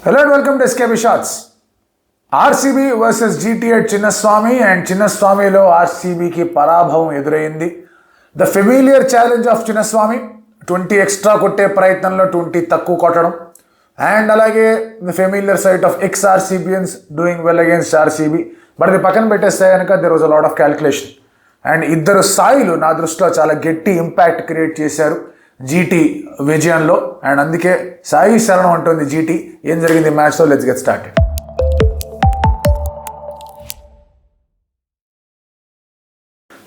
Hello and welcome to SKB Shots. RCB versus GT at Chinnaswamy and Chinnaswamylo RCB ki parabhavam edurayindi. The familiar challenge of Chinnaswamy 20 extra kotte prayatnanlo 20 takku kottadam and alage the familiar sight of ex-RCBians doing well against RCB. But the pakan petteste ganaka there was a lot of calculation and iddaru sailu na drushtilo chaala getti impact create chesaru GT విజయంలో. And అందుకే సాయి శరణం అంటుంది GT. ఏం జరిగింది మ్యాచ్లో? Let's get started.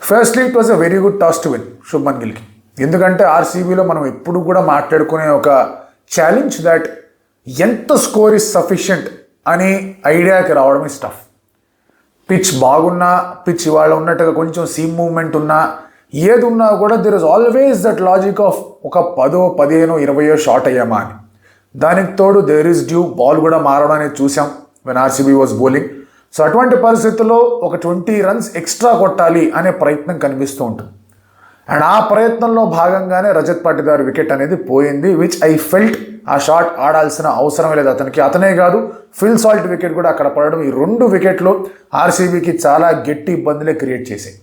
Firstly it was a very good toss to win Shubman గిల్కి. ఎందుకంటే ఆర్సీబీలో మనం ఎప్పుడు కూడా మాట్లాడుకునే ఒక ఛాలెంజ్ దట్ ఎంత స్కోర్ ఇస్ సఫిషియంట్ అని ఐడియాకి రావడం ఇస్ టఫ్. పిచ్ బాగున్నా, పిచ్ ఇవాళ ఉన్నట్టుగా కొంచెం సీమ్ మూవ్మెంట్ ఉన్నా, ఏది ఉన్నా కూడా there is always that logic of ఒక 10, 15, 20 షాట్ అయ్యామా అని. దానికి తోడు దేర్ ఇస్ డ్యూ బాల్ కూడా మారడం అనేది చూసాం when RCB was bowling. So అటువంటి పరిస్థితుల్లో ఒక 20 రన్స్ ఎక్స్ట్రా కొట్టాలి అనే ప్రయత్నం కనిపిస్తూ ఉంటుంది. అండ్ ఆ ప్రయత్నంలో భాగంగానే రజత్ పాటిదార్ వికెట్ అనేది పోయింది, విచ్ ఐ ఫెల్ట్ ఆ షాట్ ఆడాల్సిన అవసరమే లేదు అతనికి. అతనే కాదు, ఫిల్ సాల్ట్ వికెట్ కూడా అక్కడ పడడం, ఈ 2 వికెట్లు ఆర్సీబీకి చాలా గట్టి ఇబ్బందులే క్రియేట్ చేశాయి.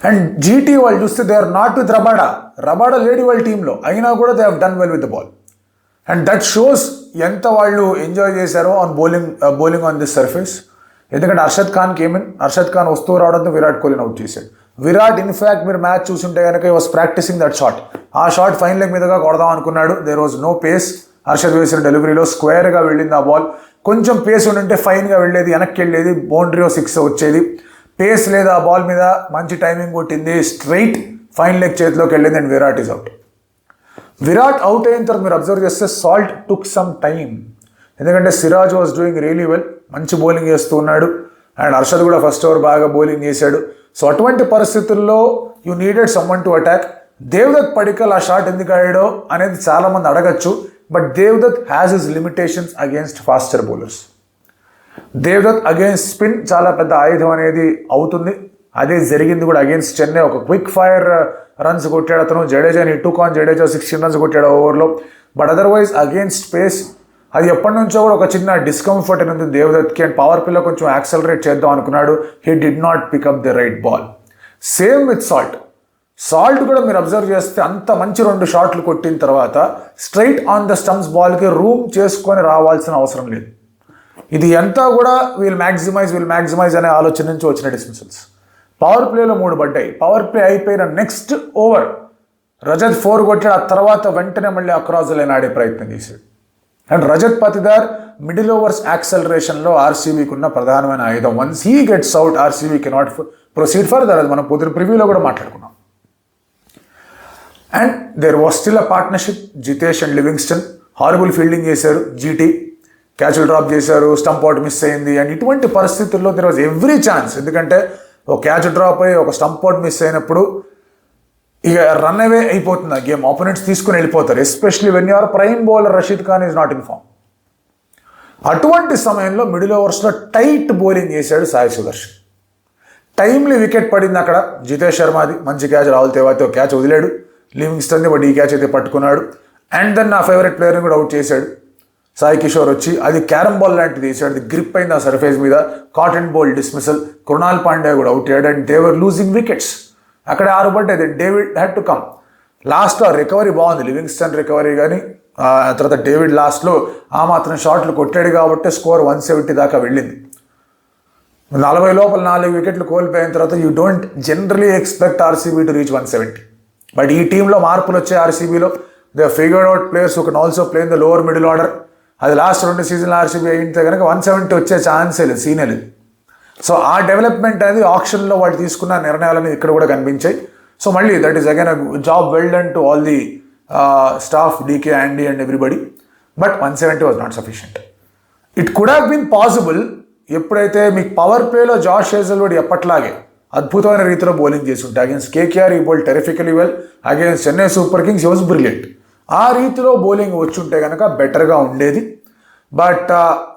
అండ్ జీటీ వాళ్ళు చూస్తే they are not with Rabada లేడీ వాళ్ళ టీంలో, అయినా కూడా they have done well with the ball. And that shows ఎంత వాళ్ళు ఎంజాయ్ చేశారో on bowling on this surface. ఎందుకంటే అర్షద్ ఖాన్ వస్తూ రావడంతో విరాట్ కోహ్లీని అవుట్ చేశాడు. విరాట్ ఇన్ఫ్యాక్ట్ మీరు మ్యాచ్ చూస్తుంటే కనుక వాస్ ప్రాక్టీసింగ్ దట్ షాట్. ఆ షాట్ ఫైన్ లెగ్ మీదుగా కొడదాం అనుకున్నాడు. There was no pace. Harshad వేసిన డెలివరీలో స్క్వేర్గా వెళ్ళింది ఆ బాల్. కొంచెం పేస్ ఉంటే ఫైన్గా వెళ్ళేది, వెనక్కి వెళ్ళేది, బౌండరీ 6 వచ్చేది. పేస్ లేదు ఆ బాల్ మీద, మంచి టైమింగ్ కొట్టింది, స్ట్రైట్ ఫైన్ లెగ్ చేతిలోకి వెళ్ళింది and Virat is out. Virat out అయిన తర్వాత మీరు అబ్జర్వ్ చేస్తే సాల్ట్ టుక్ సమ్ టైమ్. ఎందుకంటే Siraj was doing really well, మంచి బౌలింగ్ చేస్తూ ఉన్నాడు. అండ్ హర్షద్ కూడా ఫస్ట్ ఓవర్ బాగా బౌలింగ్ చేశాడు. సో అటువంటి పరిస్థితుల్లో you needed someone to attack. Devdutt Padikkal ఆ షాట్ ఎందుకు ఆడాడో అనేది చాలామంది అడగచ్చు. But Devdutt has his limitations against faster bowlers. Devdutt against spin చాలా పెద్ద ఆయుధం అనేది అవుతుంది. అదే జరిగింది కూడా అగేన్స్ట్ చెన్నై. ఒక క్విక్ ఫైర్ రన్స్ కొట్టాడు అతను. జడేజాని టుక్ ఆన్ జడేజా 16 రన్స్ కొట్టాడు ఓవర్లో. బట్ అదర్వైజ్ అగేన్స్ట్ పేస్ అది ఎప్పటి నుంచో కూడా ఒక చిన్న డిస్కంఫర్ట్ అనేది దేవదత్కి. అండ్ పవర్ ప్లేలో కొంచెం యాక్సలరేట్ చేద్దాం అనుకున్నాడు. He did not pickup the right ball. Same with salt కూడా మీరు అబ్జర్వ్ చేస్తే అంత మంచి 2 షాట్లు కొట్టిన తర్వాత స్ట్రైట్ ఆన్ ద స్టంప్స్ బాల్కి రూమ్ చేసుకొని రావాల్సిన అవసరం లేదు. ఇది అంతా కూడా వీల్ మ్యాక్సిమైజ్ అనే ఆలోచన నుంచి వచ్చిన డిస్మిసల్స్. పవర్ ప్లేలో 3 పడ్డాయి. పవర్ ప్లే అయిపోయిన నెక్స్ట్ ఓవర్ రజత్ 4 కొట్టాడు. ఆ తర్వాత వెంటనే మళ్ళీ అక్రాస్ ద లైన్ ఆడే ప్రయత్నం చేశాడు. And Rajat Patidar middle overs యాక్సలరేషన్లో ఆర్సీబీకి ఉన్న ప్రధానమైన ఆయుధం. Once he gets out RCB cannot proceed further. అది మనం పొద్దున ప్రివ్యూలో కూడా మాట్లాడుకున్నాం. And there was still a partnership. Jitesh and Livingstone horrible fielding చేశారు. జీటీ క్యాచ్లు డ్రాప్ చేశారు, స్టంప్ అవుట్ మిస్ అయింది. అండ్ ఇటువంటి పరిస్థితుల్లో దెర్ వాజ్ ఎవ్రీ ఛాన్స్. ఎందుకంటే ఒక క్యాచ్ డ్రాప్ అయ్యి ఒక స్టంప్ అవుట్ మిస్ అయినప్పుడు ఇక రన్ అవే అయిపోతుంది ఆ గేమ్. ఆపోనెంట్స్ తీసుకుని వెళ్ళిపోతారు, especially when your prime bowler Rashid Khan is not in form. అటువంటి సమయంలో మిడిల్ ఓవర్స్లో టైట్ బౌలింగ్ చేశాడు సాయి సుదర్శన్. టైమ్లీ వికెట్ పడింది అక్కడ. జితేష్ శర్మది మంచి క్యాచ్, రాహుల్ తేవాతో క్యాచ్ వదిలాడు. లివింగ్స్టన్ది బట్ ఈ క్యాచ్ అయితే పట్టుకున్నాడు. అండ్ దెన్ నా ఫేవరెట్ ప్లేయర్ని కూడా అవుట్ చేశాడు. సాయి కిషోర్ వచ్చి అది క్యారమ్ బాల్ లాంటిది వేసాడు. అది గ్రిప్ అయింది ఆ సర్ఫేస్ మీద. Cotton ball dismissal. Krunal Pandya కూడా అవుట్ అయ్యాడు. And they were losing wickets. అక్కడ 6 పడ్డాయి. David had to come. లాస్ట్లో రికవరీ బాగుంది, లివింగ్స్టన్ రికవరీ. కానీ ఆ తర్వాత డేవిడ్ లాస్ట్లో ఆ మాత్రం షాట్లు కొట్టాడు కాబట్టి స్కోర్ 170 దాకా వెళ్ళింది. 40 లోపల 4 వికెట్లు కోల్పోయిన తర్వాత you don't generally expect RCB to reach 170. But ఈ టీంలో మార్పులు వచ్చాయి ఆర్సీబీలో. They figured out players who can also play in the lower middle order. అది లాస్ట్ 2 సీజన్లో ఆర్సీబీ అయితే కనుక 170 వచ్చే ఛాన్సే లేదు, సీనే లేదు. సో ఆ డెవలప్మెంట్ అనేది ఆప్షన్లో వాళ్ళు తీసుకున్న నిర్ణయాలని ఇక్కడ కూడా కనిపించాయి. సో మళ్ళీ that is again job well done to all the staff, DK, Andy and everybody. But 170 was not sufficient. It could have been possible ఎప్పుడైతే మీకు పవర్ ప్లేలో జాష్ హేజల్వుడ్ ఎప్పట్లాగే అద్భుతమైన రీతిలో బౌలింగ్ చేసి ఉంటే. అగేన్స్ కేకేఆర్ ఈ bowl terrifically well. Against Chennai super kings was brilliant. ఆ రీతిలో బౌలింగ్ వచ్చుంటే కనుక బెటర్గా ఉండేది. బట్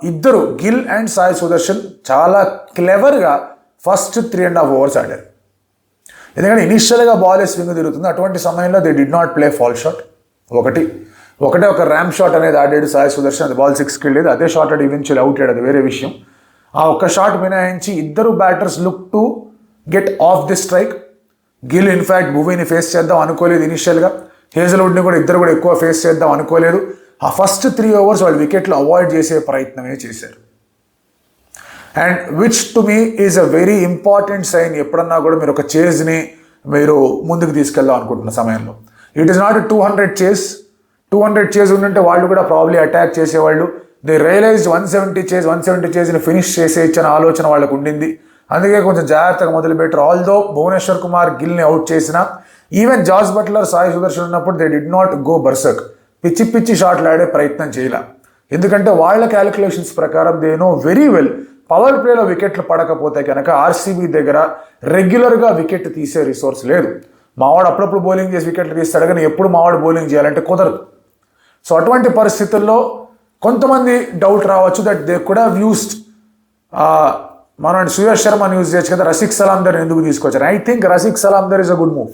ఇద్దరు గిల్ అండ్ సాయి సుదర్శన్ చాలా క్లెవర్గా ఫస్ట్ 3.5 ఓవర్స్ ఆడారు. ఎందుకంటే ఇనిషియల్గా బాల్ స్వింగ్ తిరుగుతుంది. అటువంటి సమయంలో they did not play fall shot ఒకటి. ఒకటే ఒక ర్యామ్ షాట్ అనేది ఆడాడు సాయి సుదర్శన్, అది బాల్ 6కి వెళ్ళేది. అదే షాట్ ఆడి ఈవెన్చువల్ అవుట్ అయ్యాడు, అది వేరే విషయం. ఆ ఒక్క షాట్ మినహాయించి ఇద్దరు batters look to get off the strike. Gill in fact భువీని ఫేస్ చేద్దాం అనుకోలేదు ఇనిషియల్గా, హేజల్వుడ్ని కూడా ఇద్దరు కూడా ఎక్కువ ఫేస్ చేద్దాం అనుకోలేదు. ఆ ఫస్ట్ 3 overs వాళ్ళు వికెట్లు అవాయిడ్ చేసే ప్రయత్నమే చేశారు. And which to me is a very important sign. ఎప్పుడన్నా కూడా మీరు ఒక చేజ్ని మీరు ముందుకు తీసుకెళ్దాం అనుకుంటున్న సమయంలో, it is not 200 chase. 200 chase ఉందంటే వాళ్ళు కూడా ప్రాబ్లీ అటాక్ చేసేవాళ్ళు. దే రియలైజ్డ్ 170 చేజ్ని ఫినిష్ చేసేయచ్చు అనే ఆలోచన వాళ్ళకు ఉండింది. అందుకే కొంచెం జాగ్రత్తగా మొదలుపెట్టారు. ఆల్దో భువనేశ్వర్ కుమార్ గిల్ని అవుట్ చేసిన, even Jos Buttler Sai Sudharsan ఉన్నప్పుడు they did not go berserk. పిచ్చి షాట్లు ఆడే ప్రయత్నం చేయాల. ఎందుకంటే వాళ్ళ క్యాలిక్యులేషన్స్ ప్రకారం they know very well power ప్లేలో వికెట్లు పడకపోతే కనుక ఆర్సీబీ దగ్గర రెగ్యులర్గా వికెట్ తీసే రిసోర్స్ లేదు. మావాడు అప్పుడప్పుడు బౌలింగ్ చేసి వికెట్లు తీస్తాడు, కానీ ఎప్పుడు మావాడు బౌలింగ్ చేయాలంటే కుదరదు. సో అటువంటి పరిస్థితుల్లో కొంతమంది డౌట్ రావచ్చు that they could have used మనం సుయష్ శర్మని యూజ్ చేయొచ్చు కదా, రసిక్ సలాందర్ని ఎందుకు తీసుకొచ్చారు. I think Rasikh Salamdar is a good move.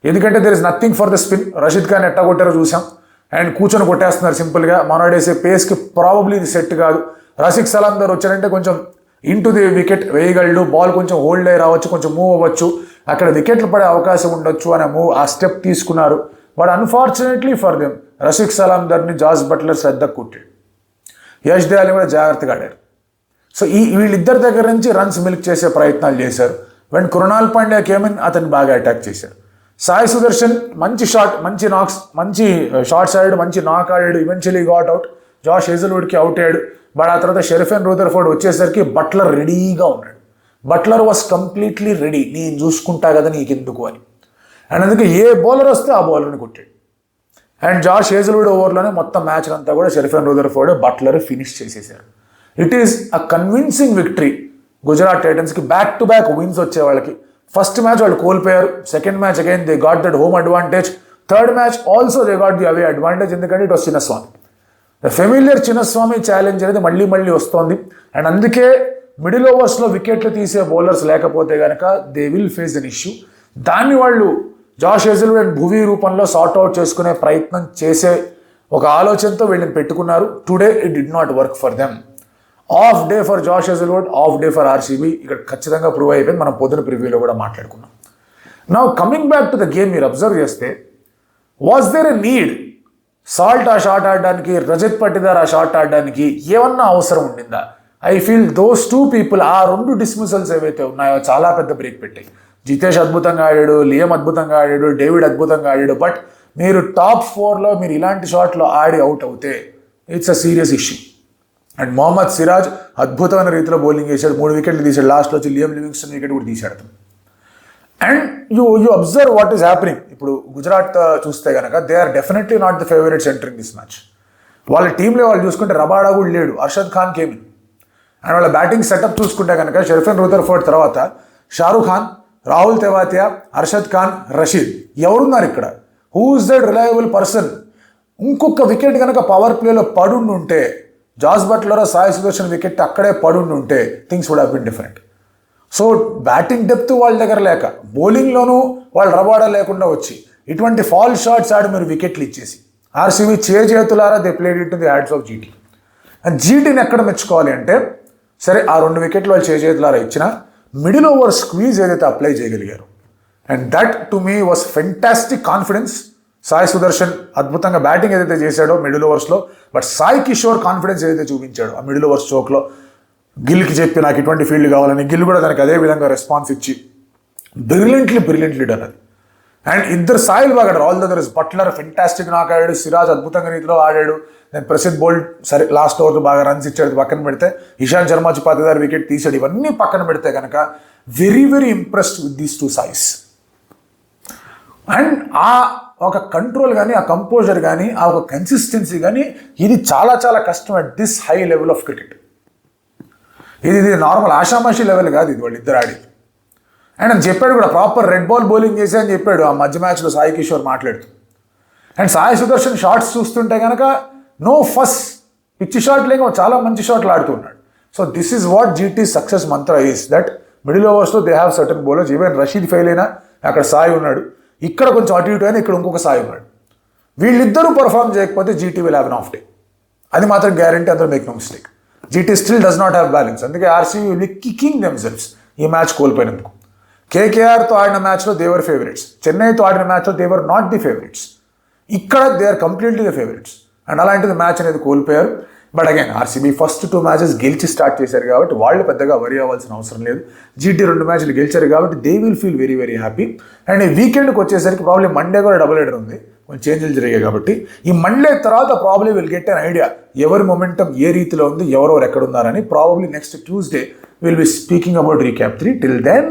ఎందుకంటే there is nothing for the spin. Rashid Khan ఎట్టా కొట్టారో చూసాం, అండ్ కూర్చొని కొట్టేస్తున్నారు సింపుల్గా. మనోడేసే పేస్కి ప్రాబబ్లీ ఇది సెట్ కాదు. రసిక్ సలాందర్ వచ్చారంటే కొంచెం ఇంటూ ది వికెట్ వేయగలడు, బాల్ కొంచెం హోల్డ్ అయ్యి రావచ్చు, కొంచెం మూవ్ అవ్వచ్చు, అక్కడ వికెట్లు పడే అవకాశం ఉండొచ్చు అనే ఆ స్టెప్ తీసుకున్నారు. But unfortunately for them Rasikh సలాందర్ని జాస్ బట్లర్ శ్రద్ధ కొట్టాడు. యష్ దయాల్ని కూడా జాగ్రత్తగా ఆడారు. సో వీళ్ళిద్దరి దగ్గర నుంచి రన్స్ మిల్క్ చేసే ప్రయత్నాలు చేశారు. వెన్ కృణాల్ పాండ్యా కేమిన్ అతన్ని బాగా అటాక్ చేశారు. సాయి సుదర్శన్ మంచి షాట్, మంచి నాక్స్, మంచి షాట్స్ ఆడాడు, మంచి నాక్ ఆడాడు, ఈవెన్చువలీ గాట్ అవుట్. జాష్ హేజల్వుడ్కి అవుట్ అయ్యాడు. బట్ ఆ తర్వాత షెరిఫెన్ రూదర్ఫోర్డ్ వచ్చేసరికి బట్లర్ రెడీగా ఉన్నాడు. బట్లర్ వాస్ కంప్లీట్లీ రెడీ, నేను చూసుకుంటా కదా నీకెందుకు అని. అండ్ అందుకే ఏ బౌలర్ వస్తే ఆ బౌలర్ని కొట్టాడు. అండ్ జాష్ హేజల్వుడ్ ఓవర్లోనే మొత్తం మ్యాచ్ అంతా కూడా షెరిఫెన్ రూదర్ఫోర్డ్ బట్లర్ ఫినిష్ చేసేసారు. It is a convincing victory Gujarat టైటన్స్కి. బ్యాక్ టు బ్యాక్ విన్స్ వచ్చే వాళ్ళకి. ఫస్ట్ మ్యాచ్ వాళ్ళు కోల్పోయారు, second match again they got that home advantage, third match also they got the away advantage. ఎందుకంటే it was Chinnaswamy. The familiar Chinnaswamy challenge అనేది మళ్ళీ వస్తోంది. And అందుకే మిడిల్ ఓవర్స్లో వికెట్లు తీసే బౌలర్స్ లేకపోతే కనుక they will face an issue. దాన్ని వాళ్ళు జాష్ హేజల్వుడ్ అండ్ భువీ రూపంలో సార్ట్అవుట్ చేసుకునే ప్రయత్నం చేసే ఒక ఆలోచనతో వీళ్ళని పెట్టుకున్నారు. Today it did not work for them. Off day for Josh Hazlewood, off day for RCB. ఇక్కడ ఖచ్చితంగా ప్రూవ్ అయిపోయింది. మనం పొద్దున ప్రివ్యూలో కూడా మాట్లాడుకున్నాం. Now coming back to the game, మీరు అబ్జర్వ్ చేస్తే was there a need Salt ఆ షాట్ ఆడడానికి, రజత్ పట్టిదార్ ఆ షాట్ ఆడడానికి ఏమన్నా అవసరం ఉండిందా? ఐ ఫీల్ దోస్ 2 people, ఆ 2 డిస్మిసల్స్ ఏవైతే ఉన్నాయో చాలా పెద్ద బ్రేక్ పెట్టాయి. జితేష్ అద్భుతంగా ఆడాడు, లియం అద్భుతంగా ఆడాడు, డేవిడ్ అద్భుతంగా ఆడాడు. బట్ మీరు టాప్ 4లో మీరు ఇలాంటి షాట్లో ఆడి అవుట్ అవుతే it's a serious issue. And Mohammed Siraj అద్భుతమైన రీతిలో బౌలింగ్ చేశాడు, 3 వికెట్లు తీశాడు. లాస్ట్లో వచ్చి లియం లివింగ్స్టన్ వికెట్ కూడా తీశాడు. And you observe what is happening. ఇప్పుడు గుజరాత్ చూస్తే కనుక they are definitely not the favourites entering this match. వాళ్ళ టీంలో వాళ్ళు చూసుకుంటే రబాడా కూడా లేడు, అర్షద్ ఖాన్ కేమిన్. అండ్ వాళ్ళ బ్యాటింగ్ సెటప్ చూసుకుంటే కనుక షెరిఫెన్ రూదర్ఫోర్డ్ తర్వాత షారుఖ్ ఖాన్, రాహుల్ తెవాతియా, అర్షద్ ఖాన్, రషీద్. ఎవరున్నారు ఇక్కడ? Who is that reliable person? ఇంకొక వికెట్ కనుక పవర్ ప్లేలో పడుండుంటే, Jos Buttler, Sai Sudharsan wicket అక్కడే పడుండుంటే things would have been different. So batting depth వాళ్ళ దగ్గర లేక, బౌలింగ్లోనూ వాళ్ళు రబాడా లేకుండా వచ్చి ఇటువంటి ఫాల్ షాట్స్ ఆడి మీరు వికెట్లు ఇచ్చేసి ఆర్సీబీ చేతులారా they played it to the hands of GT. And జీటీని ఎక్కడ మెచ్చుకోవాలి అంటే, సరే ఆ 2 వికెట్లు వాళ్ళు చేతులారా ఇచ్చినా మిడిల్ ఓవర్ స్క్వీజ్ ఏదైతే అప్లై చేయగలిగారు, and that to me was fantastic confidence. Sai Sudharsan అద్భుతంగా బ్యాటింగ్ ఏదైతే చేశాడో మిడిల్ ఓవర్స్లో, బట్ సాయి కిషోర్ కాన్ఫిడెన్స్ ఏదైతే చూపించాడో ఆ మిడిల్ ఓవర్ స్ట్రోక్లో, గిల్కి చెప్పి నాకు ఇటువంటి ఫీల్డ్ కావాలని, గిల్ కూడా దానికి అదే విధంగా రెస్పాన్స్ ఇచ్చి బ్రిలియంట్లీ డన్ అది. అండ్ ఇద్దరు సాయిల్ బాగా ఆడారు. All there is Buttler fantastic knock ఆడాడు, సిరాజ్ అద్భుతంగా రీతిలో ఆడాడు. దెన్ ప్రసిద్ధ్ బోల్ట్ సరే లాస్ట్ ఓవర్లో బాగా రన్స్ ఇచ్చాడు, పక్కన పెడితే ఇషాంత్ శర్మ పాతిదార్ వికెట్ తీసాడు. ఇవన్నీ పక్కన పెడితే కనుక very impressed with these 2 Sais. And ఆ ఒక కంట్రోల్ కానీ, ఆ కంపోజర్ కానీ, ఆ ఒక కన్సిస్టెన్సీ కానీ, ఇది చాలా కష్టం at this high level of cricket. ఇది నార్మల్ ఆషామాషి లెవెల్ కాదు ఇది వాళ్ళు ఇద్దరు ఆడేది. అండ్ అని చెప్పాడు కూడా, ప్రాపర్ రెడ్ బాల్ బౌలింగ్ చేసి అని చెప్పాడు ఆ మధ్య మ్యాచ్లో సాయి కిషోర్ మాట్లాడుతూ. అండ్ సాయి సుదర్శన్ షాట్స్ చూస్తుంటే కనుక నో ఫస్, పిచ్చి షాట్ లేక చాలా మంచి షాట్లు ఆడుతున్నాడు. So this is what GT success mantra is, that middle ఓవర్స్లో they have certain bowlers. Even Rashid fail అయినా అక్కడ సాయి ఉన్నాడు, ఇక్కడ కొంచెం అటు ఇటు అయినా ఇక్కడ ఇంకొక సాయి ఉన్నాడు. వీళ్ళిద్దరూ పర్ఫామ్ చేయకపోతే GT will have an off day. అది మాత్రం గ్యారంటీ, అందరూ make no mistake. GT still does not have balance. అందుకే RCB will be kicking themselves ఈ మ్యాచ్ కోల్పోయినందుకు. కేకేఆర్తో ఆడిన మ్యాచ్లో దేవర్ ఫేవరెట్స్, చెన్నైతో ఆడిన మ్యాచ్లో దేవర్ నాట్ ది ఫేవరెట్స్. ఇక్కడ they are completely the favourites. And అలాంటిది మ్యాచ్ అనేది కోల్పోయారు. But again RCB first 2 matches గెలిచి స్టార్ట్ చేశారు కాబట్టి వాళ్ళు పెద్దగా వరి అవ్వాల్సిన అవసరం లేదు. జీటీ 2 మ్యాచ్లు గెలిచారు కాబట్టి they will feel very very happy. And ఈ వీకెండ్కి వచ్చేసరికి ప్రాబ్లమ్ మండే కూడా డబుల్ హెడర్ ఉంది, కొంచెం చేంజ్లు జరిగాయి కాబట్టి ఈ మండే తర్వాత probably will get an idea ఎవరి మొమెంటం ఏ రీతిలో ఉంది, ఎవరెవరు ఎక్కడ ఉన్నారని. Probably next Tuesday will be speaking about recap 3. Till then